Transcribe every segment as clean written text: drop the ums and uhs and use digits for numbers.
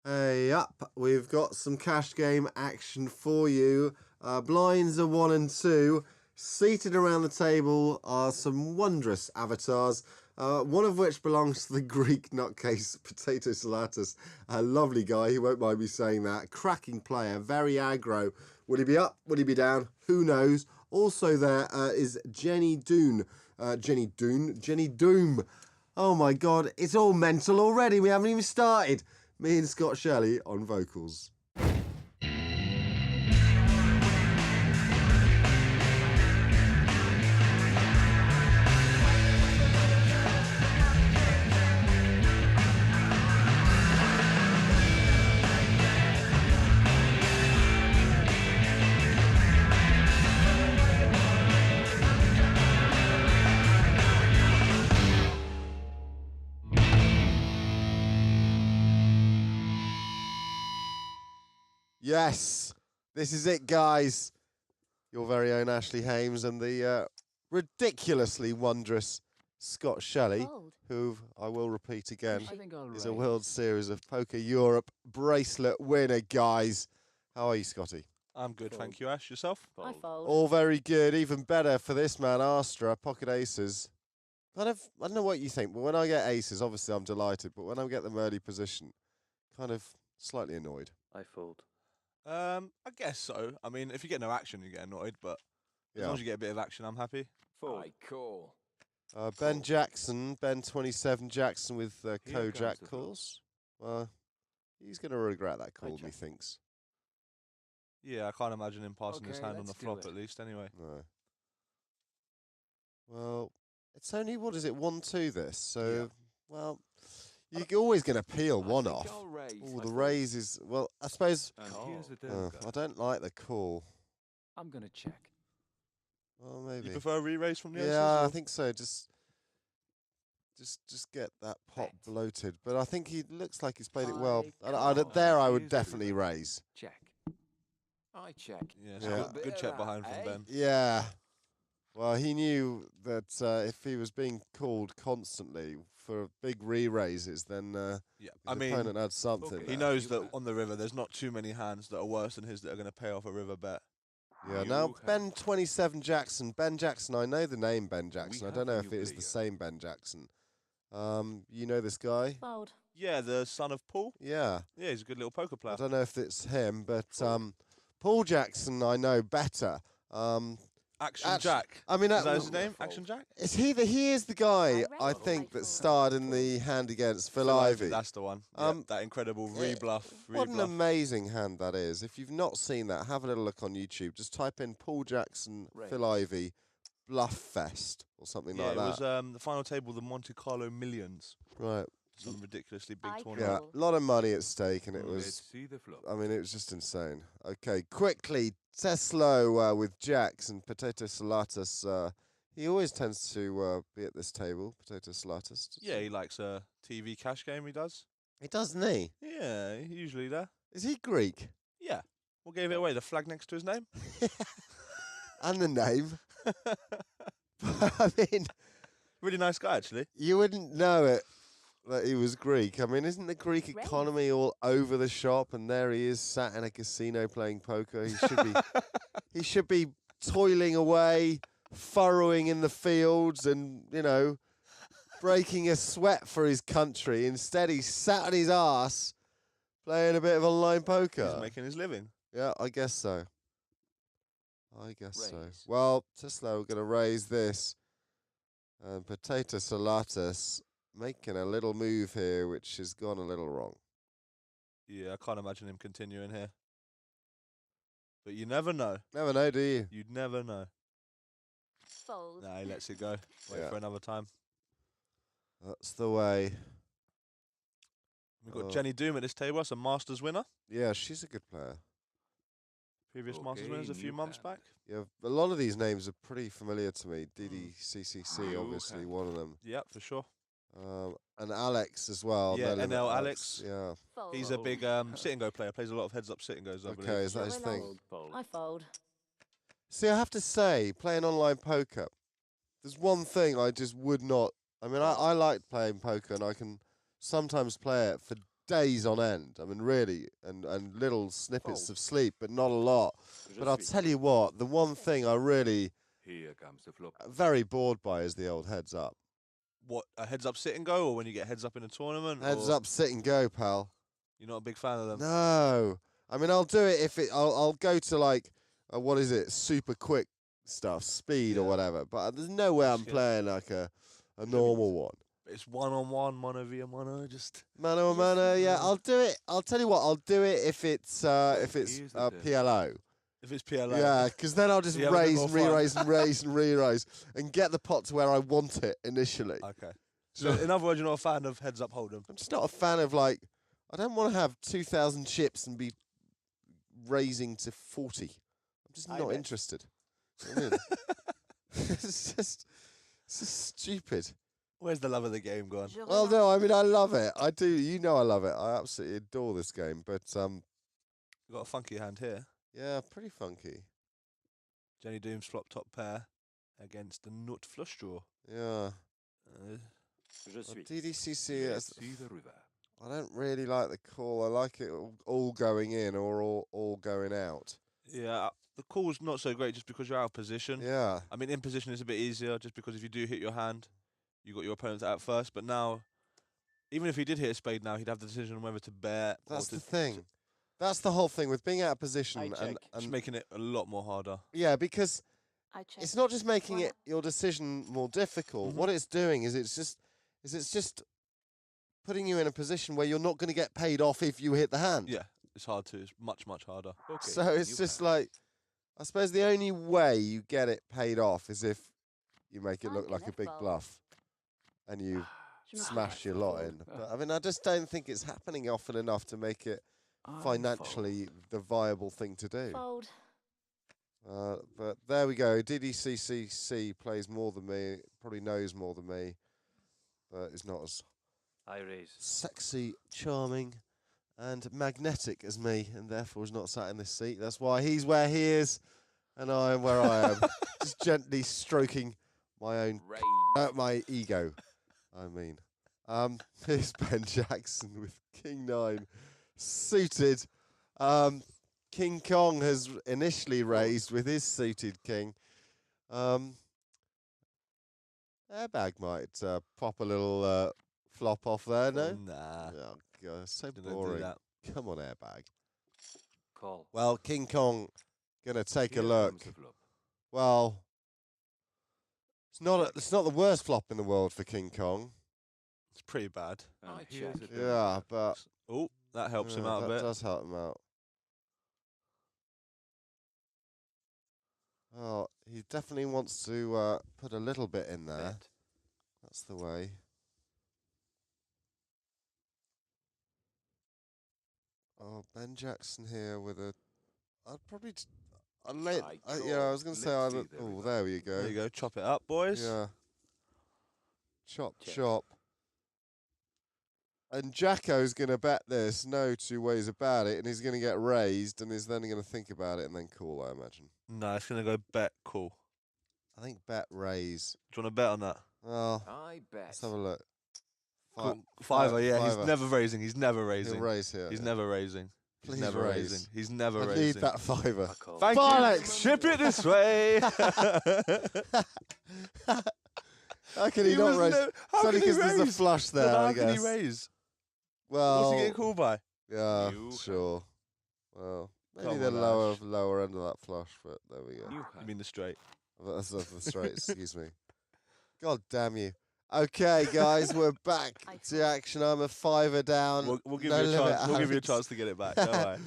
Hey up, we've got some cash game action for you. Blinds are 1 and 2. Seated around the table are some wondrous avatars, one of which belongs to the Greek nutcase Potato Salatus. A lovely guy, he won't mind me saying that. Cracking player, very aggro. Will he be up? Will he be down? Who knows? Also there is Jenny Doom. Jenny Doom. Oh my god, it's all mental already. We haven't even started. Me and Scott Shelley on vocals. Yes, this is it, guys. Your very own Ashley Hames and the ridiculously wondrous Scott Shelley, who I will repeat again is a World Series of Poker Europe bracelet winner, guys. How are you, Scotty? I'm good, thank you, Ash. Yourself? I fold. All very good. Even better for this man, Astra, pocket aces. I don't know what you think, but when I get aces, obviously I'm delighted. But when I get them early position, kind of slightly annoyed. I fold. I guess so. I mean, if you get no action, you get annoyed, but as long as you get a bit of action, I'm happy. Fold. I call. Ben Jackson, Ben27 Jackson with Kojak calls. Well, he's going to regret that call, methinks. Yeah, I can't imagine him passing his hand on the flop at least, anyway. No. Well, it's only, what is it, 1-2 this? So, well, you're always going to peel one off. Oh, the raise is, well, I suppose, I don't like the call. I'm going to check. Well, maybe. You prefer a re-raise from the aces? Yeah, I think so. Just get that pot bloated. But I think he looks like he's played it well. There I would definitely raise. Check. I check. Yeah, good check behind from Ben. Yeah. Well, he knew that if he was being called constantly for big re-raises, then his opponent had something. He knows that on the river there's not too many hands that are worse than his that are going to pay off a river bet. Yeah, now Ben27 Jackson. Ben Jackson, I know the name Ben Jackson. I don't know if it is the same Ben Jackson. You know this guy? Fold. Yeah, the son of Paul? Yeah. Yeah, he's a good little poker player. I don't know if it's him, but Paul Jackson I know better. Action Jack. I mean, is that his name? Action Jack? Is he he is the guy I think that starred in the hand against Phil Ivey. That's the one. That incredible rebluff. What an amazing hand that is. If you've not seen that, have a little look on YouTube. Just type in Paul Jackson, Phil Ivey, Bluff Fest or something like that. It was the final table, the Monte Carlo Millions. Right. Some ridiculously big tournament. Yeah, a lot of money at stake, and it was, I mean, it was just insane. Okay, quickly, Teslo with Jacks and Potato Salatus. He always tends to be at this table, Potato Salatus. Yeah, he likes a TV cash game, he does. He does, doesn't he? Yeah, usually there. Is he Greek? Yeah. What gave it away? The flag next to his name? And the name. I mean... Really nice guy, actually. You wouldn't know it. That he was Greek. I mean, isn't the Greek economy all over the shop? And there he is, sat in a casino playing poker. He should be toiling away, furrowing in the fields, and breaking a sweat for his country. Instead, he's sat on his ass playing a bit of online poker. He's making his living. Yeah, I guess so. Well, Tesla, we're going to raise this, and Potato Salatus making a little move here, which has gone a little wrong. Yeah, I can't imagine him continuing here. But you never know. Never know, do you? You'd never know. Fold. Nah, he lets it go. Wait for another time. That's the way. We've got Jenny Doom at this table. That's a Masters winner. Yeah, she's a good player. Previous Masters winners a few months back. Yeah, a lot of these names are pretty familiar to me. DDCCC, obviously, one of them. Yeah, for sure. And Alex as well. Yeah, NL Alex. Yeah. Fold. He's a big sit and go player. Plays a lot of heads up sit and goes. Okay, is that his thing? I fold. See, I have to say, playing online poker, there's one thing I just would not. I mean, I like playing poker, and I can sometimes play it for days on end. I mean, really, and little snippets of sleep, but not a lot. But I'll tell you what, the one thing I really Here comes the flop. very bored by is the old heads up. What, a heads up sit and go, or when you get heads up in a tournament? Heads or up, sit and go, pal. You're not a big fan of them? No, I mean I'll do it if it. I'll go to like what is it? Super quick stuff, speed or Yeah. whatever. But there's no way I'm Just get- playing like a normal one. It's 1-on-1, mono via mono, just... Mano a mano, yeah. I'll do it. I'll tell you what. I'll do it if it's here's the test. PLO. If it's PLO. Yeah, because then I'll just You have a bit raise more and fun. re-raise and raise and re-raise and get the pot to where I want it initially. Okay. So, in other words, you're not a fan of heads up hold'em? I'm just not a fan of like. I don't want to have 2,000 chips and be raising to 40. I'm just I not bet. interested. You know what I mean? it's just stupid. Where's the love of the game gone? Je Well, relance. no, I mean I love it. I do. You know I love it. I absolutely adore this game. But You've got a funky hand here. yeah, pretty funky. Jenny Doom's flop top pair against the nut flush draw. Yeah. Je suis. DDCC. Let's see the river. I don't really like the call. I like it all going in or all going out. Yeah, the call's not so great just because you're out of position. Yeah. I mean, in position is a bit easier just because if you do hit your hand, you got your opponent out first. But now, even if he did hit a spade now, he'd have the decision on whether to bet. That's or the to, thing. That's the whole thing with being out of I position check. Just making it a lot more harder. yeah, because I check. it's not just making Voilà. it your decision more difficult. Mhm. What it's doing is it's just putting you in a position where you're not going to get paid off if you hit the hand. Yeah, it's hard to. It's much, much harder. Okay. So it's you just have. like, I suppose the only way you get it paid off is if you make it I'm look like a gonna big fold. bluff and you Je me smash relance. your lot in. But I mean, I just don't think it's happening often enough to make it I financially the viable thing to do. Fold. But there we go. DDCCC plays more than me, probably knows more than me, but is not as I raise. sexy, charming, and magnetic as me, and therefore is not sat in this seat. That's why he's where he is, and I am where I am. Just gently stroking my own, Raise. my ego. I mean, here's Ben Jackson with King 9 suited. King Kong has initially raised with his suited king. Airbag might pop a little flop off there, no? Nah. Oh, God, so Didn't do boring. that. Come on, airbag. Call. Well, King Kong gonna take Here a look. comes the flop. Well, it's not the worst flop in the world for King Kong. It's pretty bad. And I here's check. the Yeah, turn. but Oh, that helps him yeah, out a that bit. does help him out. Oh, he definitely wants to put a little bit in there. Bet. That's the way. Oh, Ben Jackson here with a. I'd probably. I'd let. I Yeah, I was call. going to say. Let's I'd, see the oh, result. there we go. There you go. Chop it up, boys. Yeah. Chop, Check. chop. And Jacko's going to bet this, no two ways about it, and he's going to get raised, and he's then going to think about it and then call, I imagine. No, it's going to go bet. Cool. I think bet raise. Do you want to bet on that? Well, I bet. let's have a look. Cool. Fiver, yeah. fiver. He's never raising. He's never He'll raising. raise here. He's yeah. never raising. Please He's never raise. raising. He's never I raising. need that fiver. I call. Thank Bollocks! you. Ship it this way. How can he, not was raise? no- how it's only can he because there's a raise? flush No, there, but I how can he guess. raise? Well, What's he getting called by? yeah, You sure. Well, maybe Come the on, Ash. lower end of that flush, but there we go. You You have. mean the straight? That's the straight, excuse me. God damn you. Okay, guys, we're back to action. I'm a fiver down. We'll give No you a limit, chance. We'll give you a Alex. chance to get it back. Don't worry.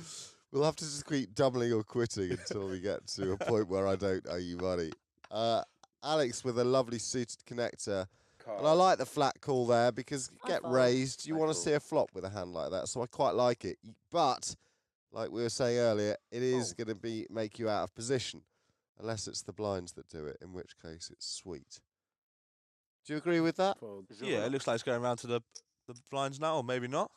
We'll have to just keep doubling or quitting until we get to a point where I don't owe you money. Alex with a lovely suited connector. And I like the flat call there because you I get fold. raised. You I want to fold. see a flop with a hand like that. So I quite like it. But, like we were saying earlier, it is Fold. going to make you out of position. Unless it's the blinds that do it, in which case it's sweet. Do you agree with that? Fold. Yeah, it looks like it's going around to the blinds now, or maybe not.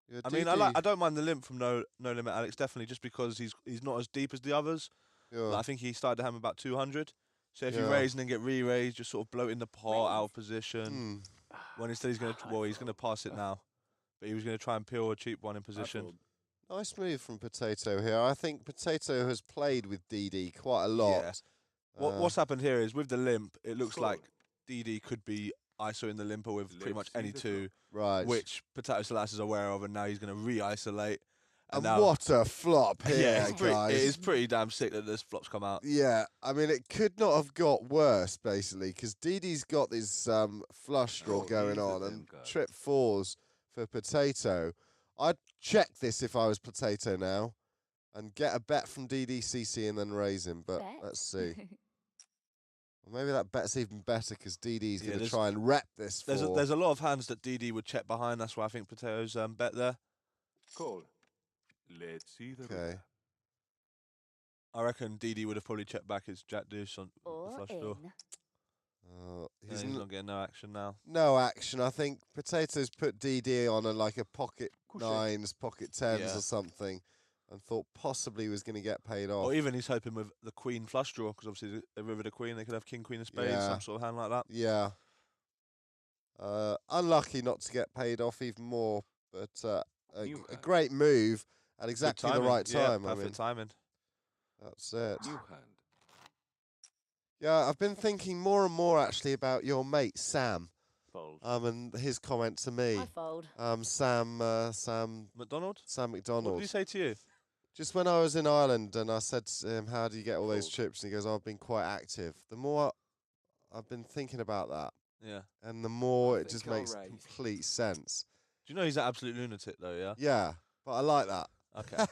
Your I mean, DD I don't mind the limp from no limit Alex, definitely, just because he's not as deep as the others. yeah. Like, I think he started to hammer about 200. So if you Yeah. raise and then get re-raised, just sort of bloating the pot Raise. out of position. Hmm. When instead he's going to, well, he's going to pass it now. But he was going to try and peel a cheap one in I position. fold. Nice move from Potato here. I think Potato has played with DD quite a lot. Yeah. What's happened here is with the limp, it looks Call. like DD could be ISO in the limper with pretty much Let's see any the two, Right. which Potato Salas is aware of, and now he's going to re-isolate. And now, what a flop here, yeah, it guys. is pretty damn sick that this flop's come out. Yeah, I mean, it could not have got worse, basically, because DD's got this flush draw Oh, going he's a on damn and card. trip fours for Potato. I'd check this if I was Potato now and get a bet from DDCC and then raise him, but Bet. let's see. Well, maybe that bet's even better because DD's Yeah, going to there's- try and rep this for... There's a lot of hands that DD would check behind. That's why I think Potato's bet there. Call. Let's see the Okay. river. I reckon DD would have probably checked back his Jack Deuce on the or flush in. draw. He's He's not getting no action now. no action. I think Potato's put DD on like a pocket Couché. nines, pocket tens Yeah. or something, and thought possibly was going to get paid off. Or even he's hoping with the Queen flush draw, because obviously the river to Queen, they could have King, Queen of Spades, Yeah. some sort of hand like that. Yeah. Unlucky not to get paid off even more, but a New hand. great move at Good exactly the timing. right Yeah, time. I perfect mean, timing. that's it. New hand. Yeah, I've been thinking more and more actually about your mate Sam, Fold. and his comment to me. I fold. Sam McDonald? Sam What McDonald. did he say to you? Just when I was in Ireland and I said to him, "How do you get all those Fold. chips?" And he goes, "I've been quite active." The more I've been thinking about that, Yeah. and the more I it just think I'll makes raise. complete sense. Do you know he's an absolute lunatic though, yeah? Yeah, but I like that. Okay.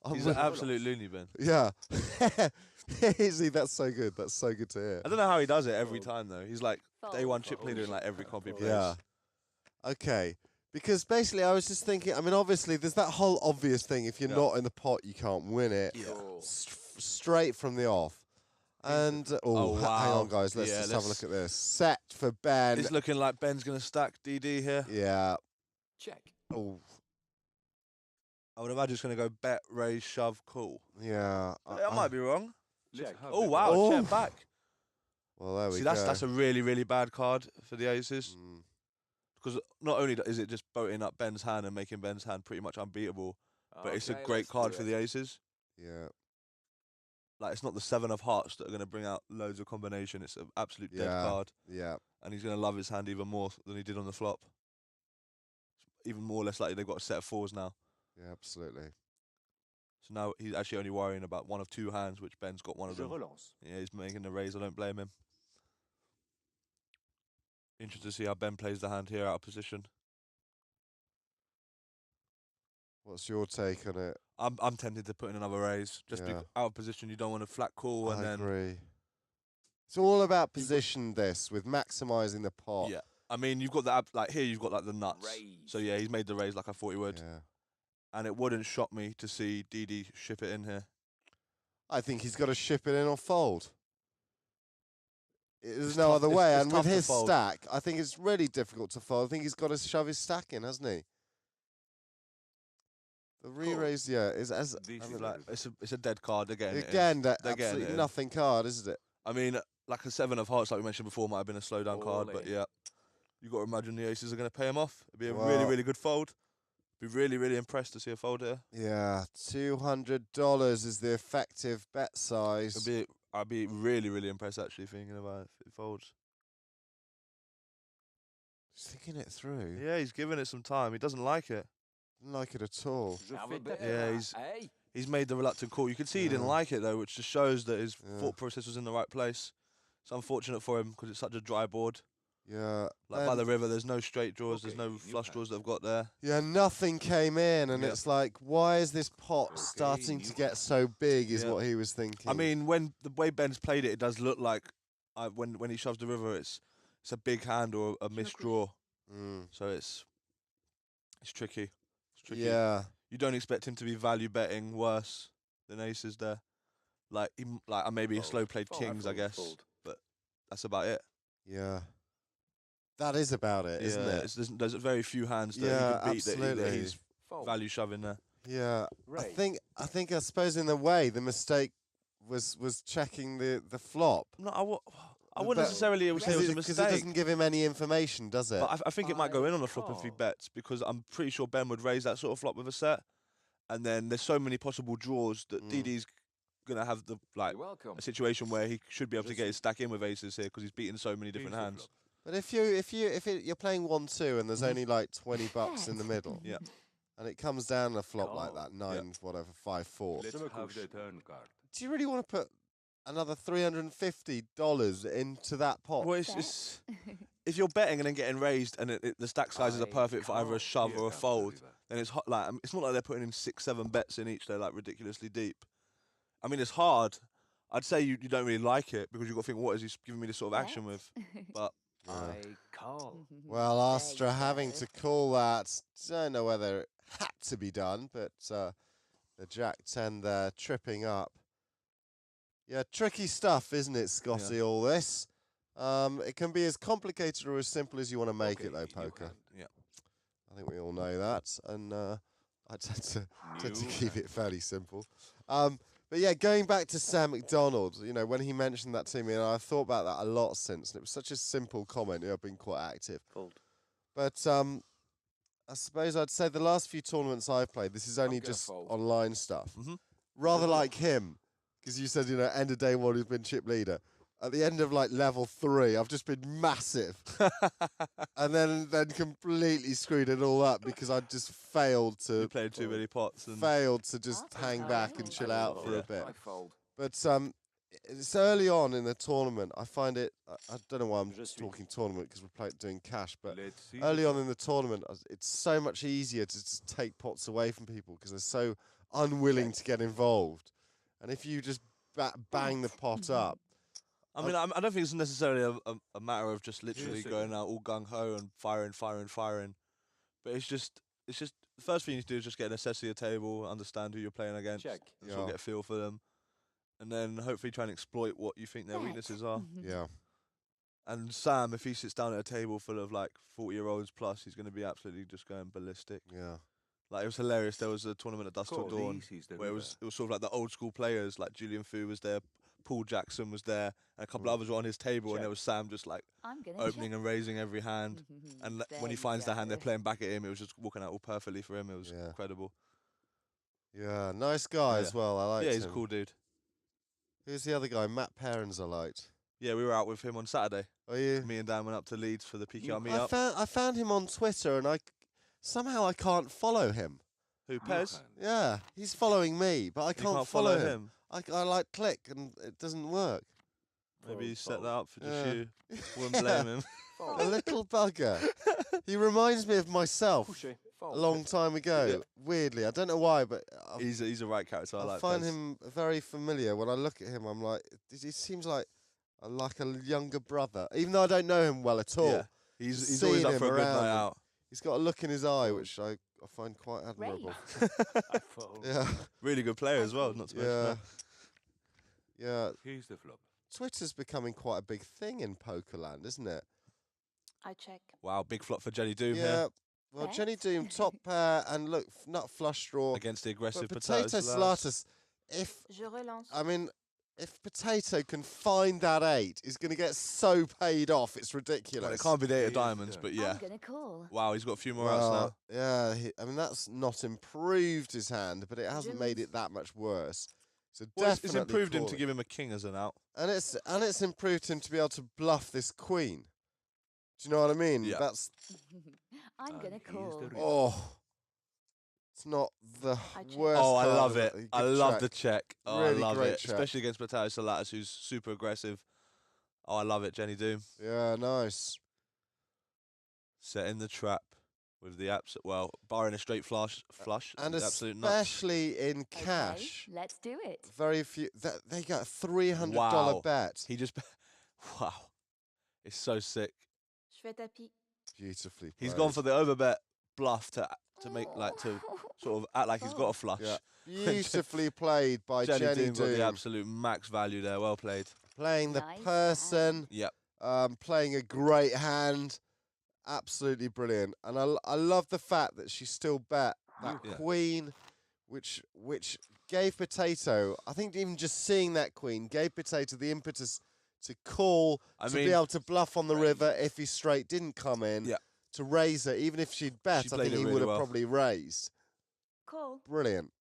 I'm He's with- an absolute loony bin. Yeah. See, that's so good. That's so good to hear. I don't know how he does it every Fold. time though. He's like day Fold. one chip leader in like every comp he plays. Yeah. Okay. Because basically, I was just thinking. I mean, obviously, there's that whole obvious thing. If you're Yeah. not in the pot, you can't win it. Yeah. Call. Straight from the off. And Oh, hang wow. on, guys. Let's Yeah, just have a let's- look at this. Set for Ben. It's looking like Ben's gonna stack DD here. Yeah. Check. Oh, I would imagine it's gonna go bet, raise, shove, call. yeah. I might be wrong. Let's Check. have Oh the wow, Oh. check back. Well, there we See, go. that's a really, really bad card for the aces. Mm, Because not only is it just boating up Ben's hand and making Ben's hand pretty much unbeatable, but it's a Okay, great let's card do for it. the aces. yeah. Like, it's not the 7 of hearts that are going to bring out loads of combination. It's an absolute dead Yeah. card. Yeah. And he's going to love his hand even more than he did on the flop. Even more or less likely they've got a set of fours now. Yeah. Absolutely. So now he's actually only worrying about one of two hands, which Ben's got one of Je them. relance. Yeah, he's making the raise. I don't blame him. Interested to see how Ben plays the hand here out of position. What's your take on it? I'm tempted to put in another raise. Just Yeah. out of position, you don't want to flat call and I then... agree. It's all about position. This with maximising the pot. Yeah. I mean, you've got the like here. You've got like the nuts. Raise. So yeah, he's made the raise like I thought he would, Yeah. and it wouldn't shock me to see DD ship it in here. I think he's got to ship it in or fold. There's It's no tough- other it's- way. it's And tough with to his fold. stack, I think it's really difficult to fold. I think he's got to shove his stack in, hasn't he? The re-raise, yeah, is as This I is mean, like- It's a dead card. They're getting it in. again that They're getting absolutely it in. nothing card, isn't it? I mean, like a 7 of hearts, like we mentioned before, might have been a slow down card, All but in. yeah, you got to imagine the aces are going to pay him off. It'd be a Well- really, really good fold. Be really, really impressed to see a fold here. Yeah, $200 is the effective bet size. I'd be really, really impressed actually thinking about it if it folds. Just thinking it through. Yeah, he's giving it some time. He doesn't like it. Didn't like it at all. Je Have fais a bit. ta Yeah, erreur. Hey. He's made the reluctant call. You could see he didn't Yeah. like it though, which just shows that his Yeah. thought process was in the right place. It's unfortunate for him because it's such a dry board. Yeah. Like by the river, there's no straight draws, there's Okay, no new flush hand. draws that I've got there. Yeah, nothing came in, and Yeah. it's like, why is this pot Okay, starting to new get hand. so big? Is Yeah. what he was thinking. I mean, when the way Ben's played it, it does look like when he shoves the river, it's a big hand or a missed draw. Mm. So it's tricky. It's tricky. Yeah, You don't expect him to be value betting worse than aces there. Like maybe a Fold. slow played Fold. kings, I Fold, guess. fold. But that's about it. yeah. That is about it, isn't it? There's very few hands that Yeah, he can beat that absolutely. he's Fold. value shoving there. Yeah, Raise. I suppose in a way the mistake was checking the flop. No, I wouldn't necessarily say it was a Because it mistake. doesn't give him any information, does it? But I think it might go in on the flop if he call. bets, because I'm pretty sure Ben would raise that sort of flop with a set. And then there's so many possible draws that DD's going to have You're welcome. a situation where he should be able to Just get his stack in with aces here because he's beaten so many different Here's the hands. flop. But if you're playing 1-2 and there's only like 20 bucks in the middle, Yeah. and it comes down a flop like Call. that, 9 whatever 5-4, Let's have the turn card. do you really want to put another $350 into that pot? Well, it's if you're betting and then getting raised and the stack sizes are perfect for either a shove or a fold, then it's hot. Like it's not like they're putting in 6-7 bets in each. They're like ridiculously deep. I mean, it's hard. I'd say you don't really like it because you've got to think, what is he giving me this sort of action with? But I call. Well, There Astra you having go. to call that, don't know whether it had to be done, but the Jack 10 there tripping up. Yeah, tricky stuff, isn't it, Scotty, all this? It can be as complicated or as simple as you want to make it, though, Okay, new poker. hand. yeah, I think we all know that, and I tend to New keep hand. it fairly simple. But yeah, going back to Sam McDonald, you know, when he mentioned that to me, and I've thought about that a lot since, and it was such a simple comment. I've been quite active. Fold. But I suppose I'd say the last few tournaments I've played, this is only gonna just fold. online stuff. Mhm. Rather like him, because you said, you know, end of day one, he's been chip leader. At the end of like level 3, I've just been massive, and then completely screwed it all up because I just failed you to played too many pots. And just hang back and chill out for Yeah. a bit. I fold. But it's early on in the tournament. I find it. I don't know why I'm Je suis. talking tournament because we're doing cash, but Let's see. early on in the tournament, it's so much easier to just take pots away from people because they're so unwilling to get involved. And if you just bang the pot up, I mean, I don't think it's necessarily a matter of just literally Yes, going out all gung ho and firing. But it's just the first thing you need to do is just get an assessor of your table, understand who you're playing against, Check. and sort of Yeah. get a feel for them, and then hopefully try and exploit what you think their Bet. weaknesses are. yeah, And Sam, if he sits down at a table full of like 40-year-olds plus, he's going to be absolutely just going ballistic. yeah, Like it was hilarious. There was a tournament at Dusk Till Call. Dawn Easy's the where it river. was sort of like the old school players, like Julian Fu was there, Paul Jackson was there, and a couple of others were on his table, and there was Sam just like I'm gonna opening check. and raising every hand. And There when he you finds the hand they're go. playing back at him, it was just working out all perfectly for him. It was Yeah. incredible. yeah. Nice guy as Yeah. well. I like. Yeah, he's him. a cool dude. Who's the other guy? Matt Perrins. I liked. Yeah, we were out with him on Saturday. Are you? Me and Dan went up to Leeds for the PKR You- meetup. I found him on Twitter, and somehow I can't follow him. Who, New Pez? hand. Yeah, he's following me, but I You can't, follow him. I like click and it doesn't work. Maybe he Fold, set fold. that up for just Yeah. you. Wouldn't blame him. A little bugger. He reminds me of myself Touché. a Fold. long time ago. Weirdly, I don't know why, but He's a right character. I I like find Pez. him very familiar. When I look at him, I'm like, he seems like a younger brother, even though I don't know him well at all. Yeah. He's Just always seeing up for a him good around night and out. He's got a look in his eye which I find quite admirable. I fold. Yeah, Really good player as well, not to mention yeah, that. yeah. Here's the flop. Twitter's becoming quite a big thing in Pokerland, isn't it? I check. Wow, big flop for Jenny Doom Yeah. here Well, Bet. Jenny Doom top pair and look, nut flush draw. against the But aggressive Potato Salatus, Je relance. if Potato can find that 8, he's going to get so paid off. It's ridiculous. Well, it can't be the 8 of Here's diamonds, the- but yeah. I'm gonna call. Wow, he's got a few more outs now. Yeah, that's not improved his hand, but it hasn't made it that much worse. So Well, it's definitely improved him to calling. give him a king as an out. and it's improved him to be able to bluff this queen. Do you know what I mean? Yeah. That's I'm And gonna here's call. the river. oh, it's not the I check. worst. Oh, I part love of it. Good I love check. the check. Oh, Really I love great it. check. Especially against Potato Salatus, who's super aggressive. Oh, I love it, Jenny Doom. Yeah, nice. Setting the trap with the well, barring a straight flush, And the absolute nuts. especially in Okay, cash, let's do it. very few. They got a $300 Wow. bet. He just, wow, it's so sick. Je fais tapis. Beautifully. He's played. gone for the overbet bluff to make to sort of act like he's got a flush. Yeah. Beautifully played by Jenny, Jenny Doom got the Doom. absolute max value there. Well played. Playing the Nice person, Yep. playing a great hand. Absolutely brilliant. And I love the fact that she still bet that Yeah. queen, which gave Potato, I think even just seeing that queen gave Potato the impetus to call, I to mean, be able to bluff on the river if he straight didn't come in, Yeah. to raise her, even if she'd bet, She I played think it he really would have well. probably raised. Call. Brilliant.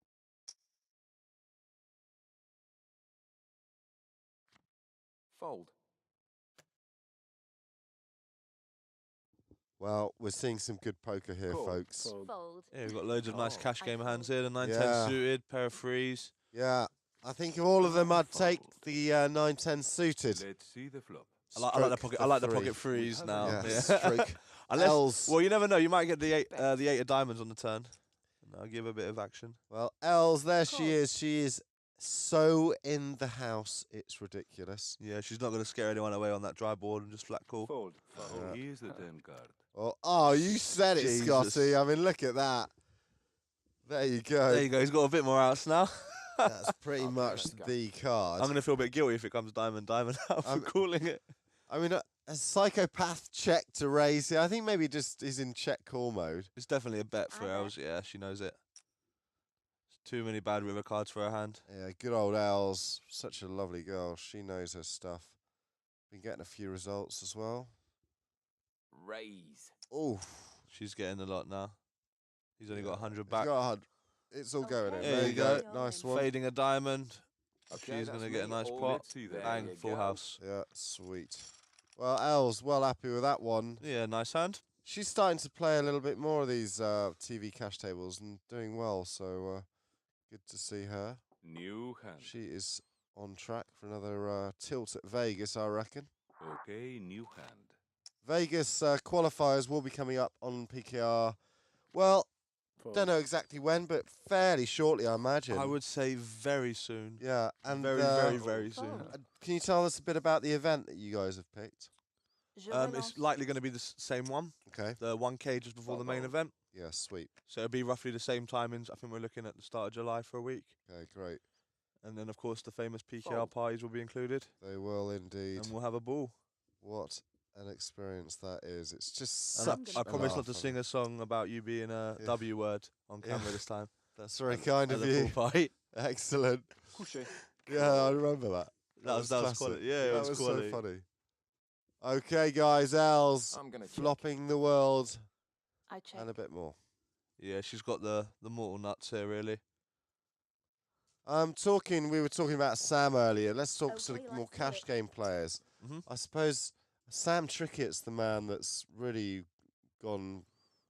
Fold. Well, we're seeing some good poker here, Call. folks. Fold. Fold. Yeah, we've got loads of nice Oh. cash I game hands fold. here. The 9-10 Yeah. suited, pair of threes. Yeah, I think of all of them, I'd take Fold. the 9-10 suited. Let's see the flop. I like the Stroke pocket. I like the three. pocket threes have now. a- Yeah, Yeah. stroke Unless, L's. well, you never know. You might get the eight Bet. of diamonds on the turn. And I'll give a bit of action. Well, Els, there Call. she is. She is so in the house, it's ridiculous. Yeah, she's not going to scare anyone away on that dry board and just flat call. Fold. Fold. Yeah. Here's the turn card. Oh, you said it, Jesus. Scotty. I mean, look at that. There you go. There you go. He's got a bit more outs now. That's pretty Okay, much let's go. the card. I'm going to feel a bit guilty if it comes diamond out for I'm- calling it. I mean, a psychopath check to raise here. I think maybe just is in check call mode. It's definitely a bet for I bet. Els. Yeah, she knows it. Too many bad river cards for her hand. Yeah, good old Els. Such a lovely girl. She knows her stuff. Been getting a few results as well. Raise. Oh, She's getting a lot now. He's only got 100 it's back. got 100. It's all going in. Okay. There There you you go. go. Nice one. Fading a diamond. Okay, She's that's going to get a me. nice Oh, pot. let's see that. Bang, There you full go. house. Yeah, sweet. Well, Els, well happy with that one. Yeah, nice hand. She's starting to play a little bit more of these TV cash tables and doing well, so good to see her. New hand. She is on track for another tilt at Vegas, I reckon. Okay, new hand. Vegas qualifiers will be coming up on PKR. Well, don't know exactly when, but fairly shortly, I imagine. I would say very soon. Yeah, and very, very, very soon. Fold. can you tell us a bit about the event that you guys have picked? Je relance. It's likely going to be the same one. Okay. The 1K just before the main Fold. event. Yeah, sweet. So it'll be roughly the same timings. I think we're looking at the start of July for a week. Okay, great. And then, of course, the famous PKR Fold. parties will be included. They will indeed. And we'll have a ball. What an experience that is. It's just And such I a promise not laugh. to sing a song about you being a Yeah. W word on Yeah. camera this time. That's very kind At of the you. pool party. Excellent. Couché. Yeah, I remember that. That was classic. quality. Yeah, it that was so quality. funny. Okay, guys, Els I'm gonna check. flopping the world I check. and a bit more. Yeah, she's got the mortal nuts here, really. We were talking about Sam earlier. Let's talk sort Okay, of more let's do cash it. game players. Mhm. I suppose Sam Trickett's the man that's really gone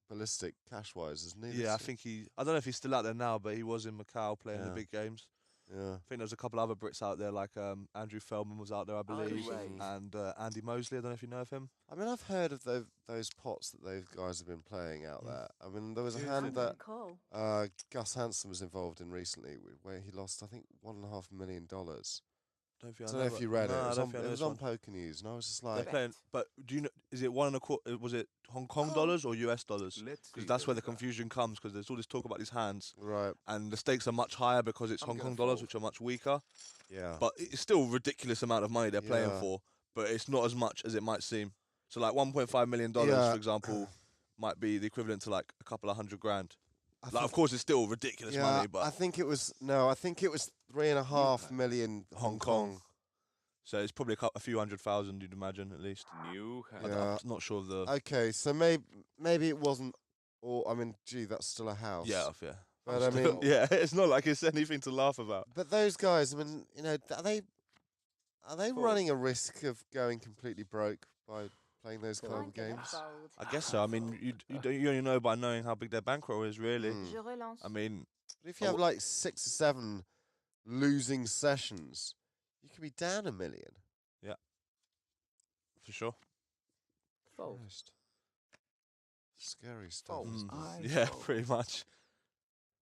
ballistic cash-wise, isn't he? Yeah, I this think I don't know if he's still out there now, but he was in Macau playing the Yeah. big games. year? Yeah. I think there's a couple other Brits out there, like Andrew Feldman was out there, I believe, way. and Andy Mosley. I don't know if you know of him. I mean, I've heard of those pots that those guys have been playing out there. I mean, there was a Here's hand the that Call. Gus Hansen was involved in recently, where he lost, I think, $1.5 million. Don't I don't know if you read it. It was on Poker News, and I was just They're like, playing, but do you know? Is it 1.25? Was it Hong Kong Oh. dollars or US dollars? Let's see Because that's where the card. confusion comes. Because there's all this talk about these hands, right, and the stakes are much higher because it's I'm Hong gonna Kong dollars, fold. which are much weaker. yeah. But it's still a ridiculous amount of money they're playing Yeah. for. But it's not as much as it might seem. So like $1.5 million, Yeah. for example, might be the equivalent to like a couple of $100,000. I Like, think- of course, it's still ridiculous yeah, money, I but think it was $3.5 million Hong Kong. so it's probably a few 100,000, you'd imagine at least. New hand. Yeah. I'm not sure of the Okay, so maybe it wasn't. Or I mean, gee, that's still a house. yeah. But I mean, Yeah, it's not like it's anything to laugh about. but those guys, I mean, are they Fold. running a risk of going completely broke by playing those kind I'm of gonna games? fold. I guess so. I mean, you only know by knowing how big their bankroll is, really. Mm. Je relance. I mean, But if you have like 6 or 7 losing sessions, you could be down $1 million. for sure. Fold. Christ. Scary stuff. Fold. isn't it? I Yeah, fold. pretty much.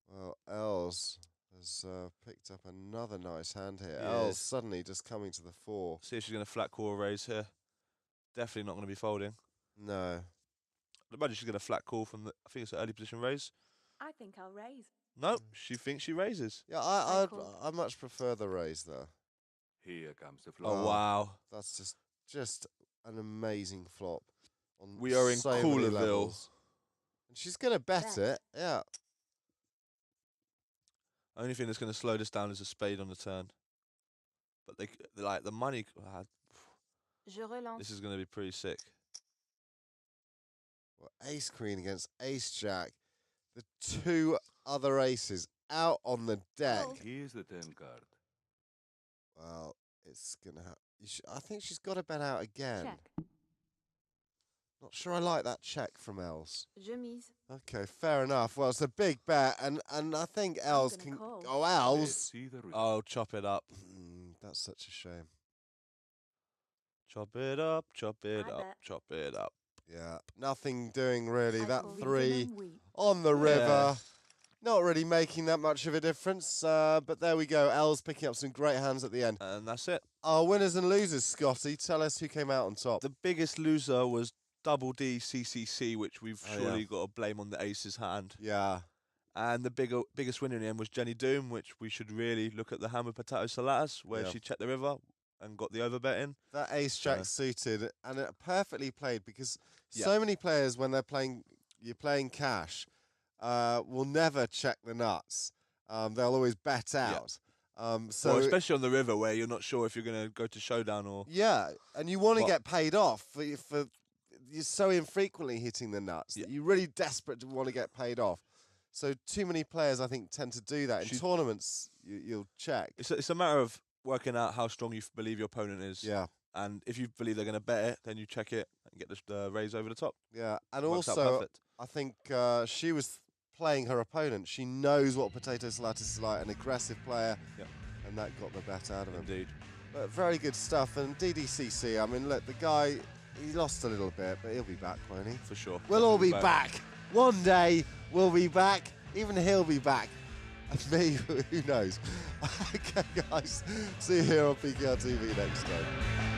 Well, Els has picked up another nice hand here. Yes. Els suddenly just coming to the fore. See if she's going to flat call or raise here. Definitely not going to be folding. No. I imagine she's going to flat call from the. I think it's an early position raise. I think I'll raise. No, she thinks she raises. Yeah, I call. I much prefer the raise though. Here comes the Oh, flop. wow. That's just an amazing flop. On We are in so many Coolerville. levels. And she's gonna bet Bet. it. Yeah. Only thing that's going to slow this down is a spade on the turn. But they like the money. Je relance. This is going to be pretty sick. Well, ace queen against ace jack. The two other aces out on the deck. Fold. Here's the 10 card. Well, it's going to have... I think she's got to bet out again. Check. Not sure I like that check from Els. Je mise. Okay, fair enough. Well, it's a big bet, and I think Els gonna can... call. Oh, Els! Let's see the result. Oh, chop it up. That's such a shame. Chop it up, chop it I up, bet. chop it up. Yeah, nothing doing really. I That call. three Oui. on the river. Yeah. Not really making that much of a difference, but there we go. Els picking up some great hands at the end. And that's it. Our winners and losers, Scotty. Tell us who came out on top. The biggest loser was Double D CCC, which we've Oh, surely yeah. got to blame on the ace's hand. Yeah. And the biggest winner in the end was Jenny Doom, which we should really look at the hand with Potato Salatas, where Yeah. she checked the river and got the overbet in. That ace jack Yeah. suited, and it perfectly played, because Yeah. so many players, when you're playing cash, will never check the nuts. They'll always bet out. So Well, especially on the river, where you're not sure if you're going to go to showdown or... yeah, and you want to What? get paid off for you're so infrequently hitting the nuts Yeah. that you're really desperate to want to get paid off. So too many players, I think, tend to do that. In Should- tournaments, you'll check. It's a matter of working out how strong you believe your opponent is. Yeah, And if you believe they're going to bet it, then you check it and get the raise over the top. yeah. And Works out also, perfect. I think she was playing her opponent. She knows what Potato Salatis is like, an aggressive player, Yeah. and that got the bet out of him. Indeed. But very good stuff. And DDCC, I mean, look, the guy, he lost a little bit, but he'll be back, won't he? For sure. We'll all be Definitely back. One day, we'll be back. Even he'll be back. And me, who knows? Okay, guys. See you here on PKRTV next time.